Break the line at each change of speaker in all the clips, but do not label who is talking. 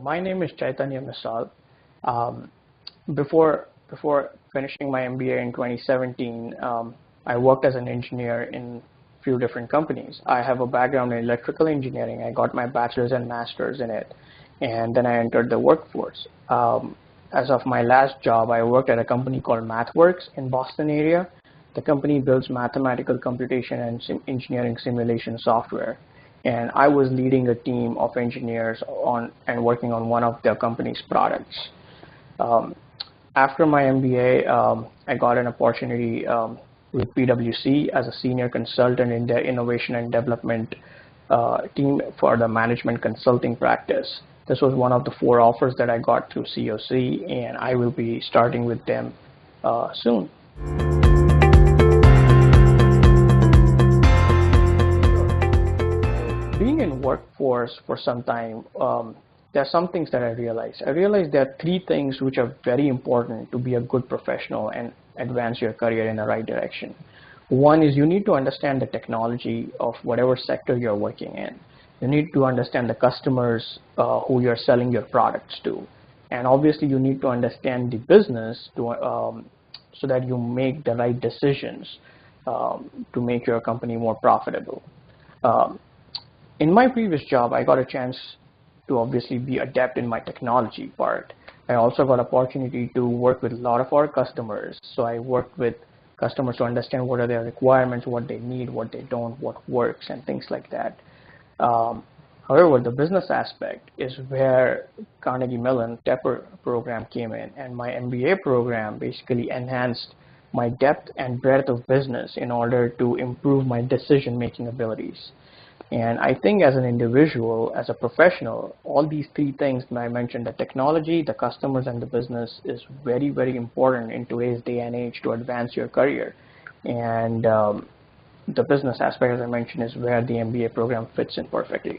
My name is Chaitanya Misal. Um, before finishing my MBA in 2017, I worked as an engineer in a few different companies. I have a background in electrical engineering. I got my bachelor's and master's in it, and then I entered the workforce. As of my last job, I worked at a company called MathWorks in Boston area. The company builds mathematical computation and engineering simulation software. And I was leading a team of engineers on and working on one of their company's products. Um, After my MBA, I got an opportunity with PwC as a senior consultant in their innovation and development team for the management consulting practice. This was one of the 4 offers that I got through COC, and I will be starting with them soon. Being in workforce for some time, there are some things that I realized. I realized there are 3 things which are very important to be a good professional and advance your career in the right direction. One is you need to understand the technology of whatever sector you're working in. You need to understand the customers who you're selling your products to. And obviously you need to understand the business so that you make the right decisions to make your company more profitable. Um, In my previous job, I got a chance to obviously be adept in my technology part. I also got opportunity to work with a lot of our customers. So I worked with customers to understand what are their requirements, what they need, what they don't, what works, and things like that. However, the business aspect is where Carnegie Mellon Tepper program came in, and my MBA program basically enhanced my depth and breadth of business in order to improve my decision-making abilities. And I think as an individual, as a professional, all these 3 things that I mentioned, the technology, the customers, and the business is very, very important in today's day and age to advance your career. And the business aspect, as I mentioned, is where the MBA program fits in perfectly.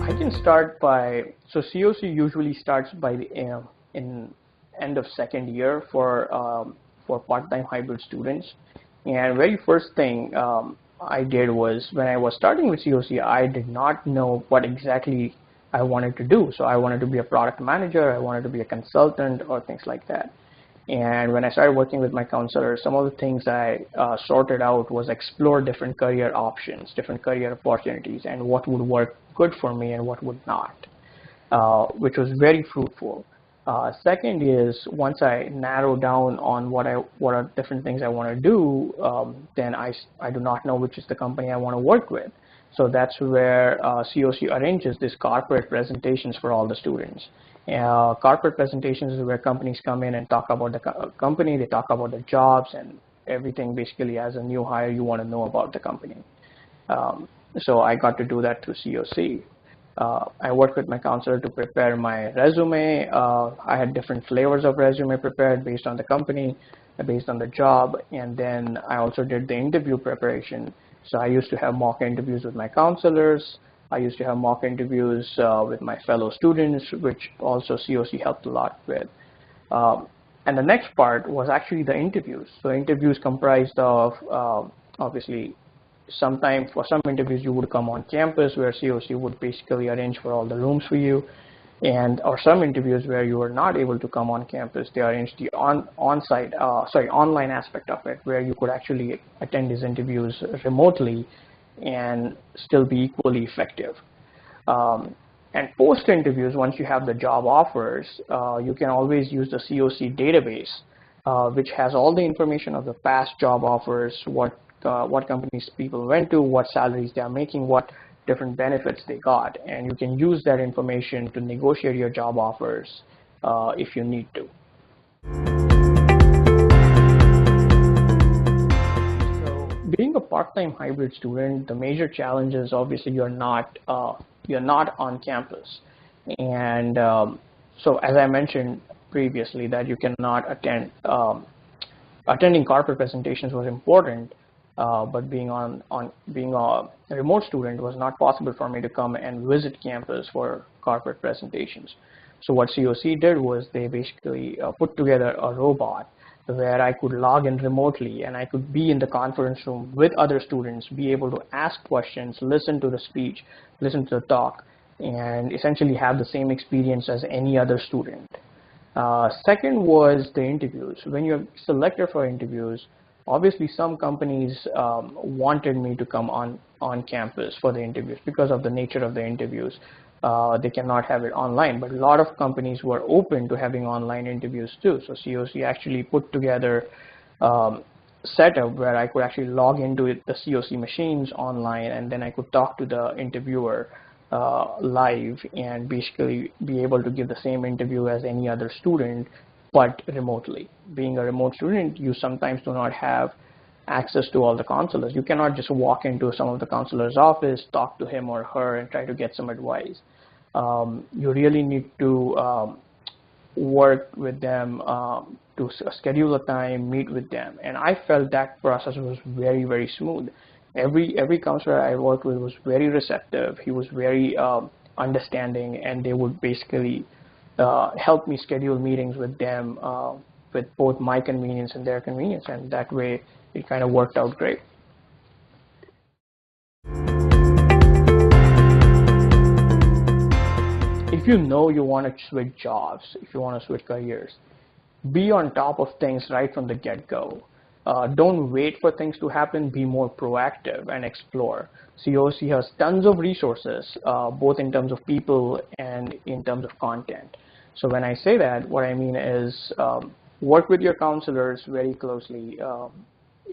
I can start by, so COC usually starts by the in end of 2nd year for part-time hybrid students. And very first thing I did was when I was starting with COC, I did not know what exactly I wanted to do. So I wanted to be a product manager, I wanted to be a consultant, or things like that. And when I started working with my counselor, some of the things I sorted out was explore different career options, different career opportunities, and what would work good for me and what would not, which was very fruitful. Second is once I narrow down on what are different things I want to do, then I do not know which is the company I want to work with. So that's where COC arranges these corporate presentations for all the students. Corporate presentations is where companies come in and talk about the company, they talk about the jobs and everything basically as a new hire you want to know about the company. So I got to do that through COC. I worked with my counselor to prepare my resume. I had different flavors of resume prepared based on the company, based on the job, and then I also did the interview preparation. So I used to have mock interviews with my counselors. I used to have mock interviews with my fellow students, which also COC helped a lot with. And the next part was actually the interviews. So interviews comprised of obviously sometime for some interviews you would come on campus where COC would basically arrange for all the rooms for you, and or some interviews where you were not able to come on campus, they arranged the online aspect of it where you could actually attend these interviews remotely and still be equally effective. And post interviews, once you have the job offers, you can always use the COC database, which has all the information of the past job offers, what companies people went to, what salaries they are making, what different benefits they got, and you can use that information to negotiate your job offers if you need to. So being a part-time hybrid student, the major challenge is obviously you're not on campus, and so as I mentioned previously that you cannot attend. Attending corporate presentations was important. But being a remote student was not possible for me to come and visit campus for corporate presentations. So what COC did was they basically put together a robot where I could log in remotely and I could be in the conference room with other students, be able to ask questions, listen to the speech, listen to the talk, and essentially have the same experience as any other student. Second was the interviews. When you're selected for interviews, obviously some companies wanted me to come on campus for the interviews because of the nature of the interviews. They cannot have it online, but a lot of companies were open to having online interviews too. So COC actually put together setup where I could actually log into the COC machines online, and then I could talk to the interviewer live and basically be able to give the same interview as any other student, but remotely. Being a remote student, you sometimes do not have access to all the counselors. You cannot just walk into some of the counselor's office, talk to him or her, and try to get some advice. You really need to work with them to schedule a time, meet with them. And I felt that process was very, very smooth. Every counselor I worked with was very receptive. He was very understanding, and they would basically help me schedule meetings with them with both my convenience and their convenience, and that way it kind of worked out great. If you know you want to switch jobs, if you want to switch careers, be on top of things right from the get-go. Don't wait for things to happen. Be more proactive and explore. COC has tons of resources, both in terms of people and in terms of content. So when I say that, what I mean is work with your counselors very closely.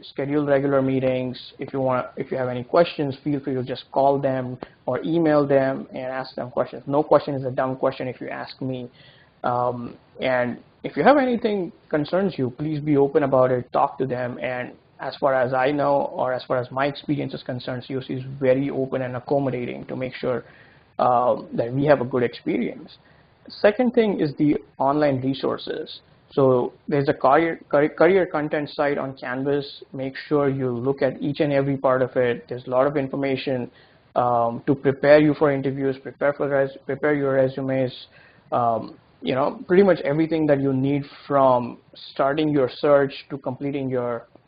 Schedule regular meetings. If you have any questions, feel free to just call them or email them and ask them questions. No question is a dumb question if you ask me. And if you have anything concerns you, please be open about it. Talk to them. And as far as I know, or as far as my experience is concerned, COC is very open and accommodating to make sure that we have a good experience. Second thing is the online resources. So there's a career content site on Canvas. Make sure you look at each and every part of it. There's a lot of information to prepare you for interviews, prepare your resumes. You know, pretty much everything that you need from starting your search to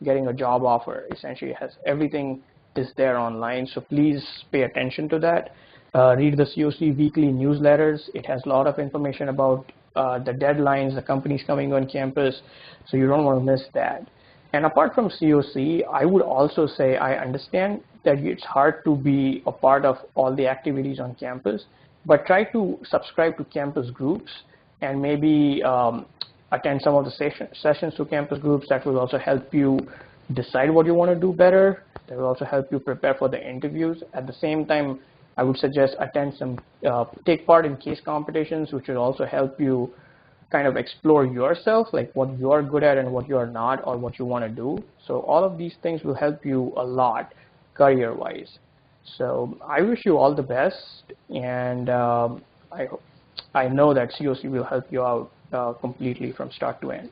getting a job offer. Essentially, it has everything is there online. So please pay attention to that. Read the COC weekly newsletters. It has a lot of information about the deadlines, the companies coming on campus, so you don't want to miss that. And apart from COC, I would also say I understand that it's hard to be a part of all the activities on campus, but try to subscribe to campus groups and maybe attend some of the sessions to campus groups. That will also help you decide what you want to do better. That will also help you prepare for the interviews. At the same time, I would suggest take part in case competitions, which will also help you kind of explore yourself, like what you're good at and what you're not, or what you want to do. So all of these things will help you a lot career-wise. So I wish you all the best, and I know that COC will help you out completely from start to end.